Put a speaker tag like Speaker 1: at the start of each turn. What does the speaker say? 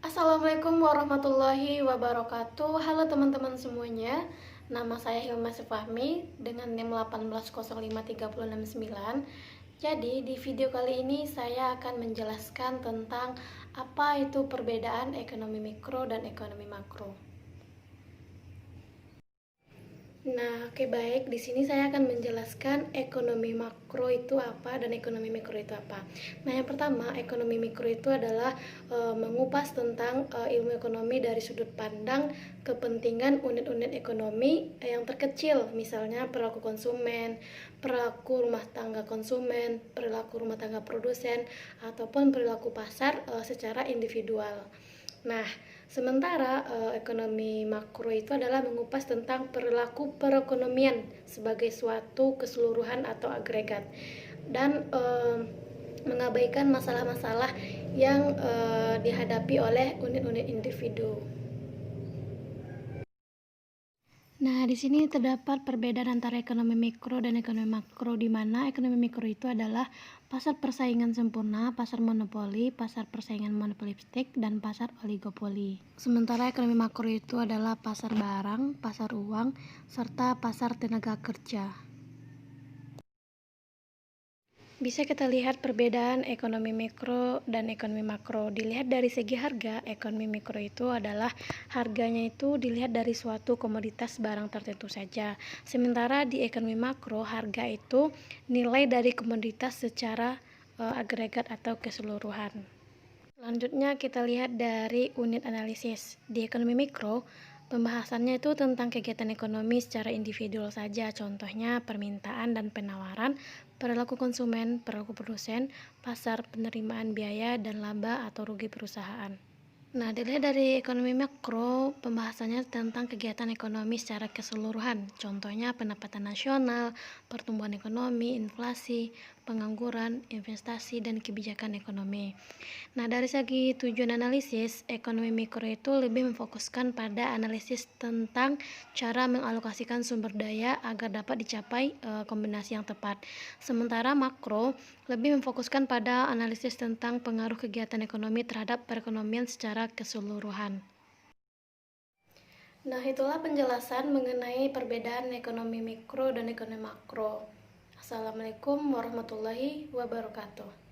Speaker 1: Assalamualaikum warahmatullahi wabarakatuh. Halo teman-teman semuanya. Nama saya Hilma Fahmi dengan NIM 1805369. Jadi di video kali ini saya akan menjelaskan tentang apa itu perbedaan ekonomi mikro dan ekonomi makro. Nah, oke baik. Di sini saya akan menjelaskan ekonomi makro itu apa dan ekonomi mikro itu apa. Nah, yang pertama, ekonomi mikro itu adalah mengupas tentang ilmu ekonomi dari sudut pandang kepentingan unit-unit ekonomi yang terkecil, misalnya perilaku konsumen, perilaku rumah tangga konsumen, perilaku rumah tangga produsen, ataupun perilaku pasar secara individual. Nah, sementara ekonomi makro itu adalah mengupas tentang perilaku perekonomian sebagai suatu keseluruhan atau agregat dan mengabaikan masalah-masalah yang dihadapi oleh unit-unit individu. Nah, di sini terdapat perbedaan antara ekonomi mikro dan ekonomi makro, di mana ekonomi mikro itu adalah pasar persaingan sempurna, pasar monopoli, pasar persaingan monopolistik, dan pasar oligopoli. Sementara ekonomi makro itu adalah pasar barang, pasar uang, serta pasar tenaga kerja. Bisa kita lihat perbedaan ekonomi mikro dan ekonomi makro. Dilihat dari segi harga, ekonomi mikro itu adalah harganya itu dilihat dari suatu komoditas barang tertentu saja. Sementara di ekonomi makro, harga itu nilai dari komoditas secara agregat atau keseluruhan. Selanjutnya kita lihat dari unit analisis. Di ekonomi mikro, pembahasannya itu tentang kegiatan ekonomi secara individual saja, contohnya permintaan dan penawaran, perilaku konsumen, perilaku produsen, pasar, penerimaan biaya, dan laba atau rugi perusahaan. Nah, dilihat dari ekonomi makro, pembahasannya tentang kegiatan ekonomi secara keseluruhan, contohnya pendapatan nasional, pertumbuhan ekonomi, inflasi, pengangguran, investasi, dan kebijakan ekonomi. Nah, dari segi tujuan analisis, ekonomi mikro itu lebih memfokuskan pada analisis tentang cara mengalokasikan sumber daya agar dapat dicapai kombinasi yang tepat. Sementara makro lebih memfokuskan pada analisis tentang pengaruh kegiatan ekonomi terhadap perekonomian secara keseluruhan. Nah, itulah penjelasan mengenai perbedaan ekonomi mikro dan ekonomi makro. Assalamualaikum warahmatullahi wabarakatuh.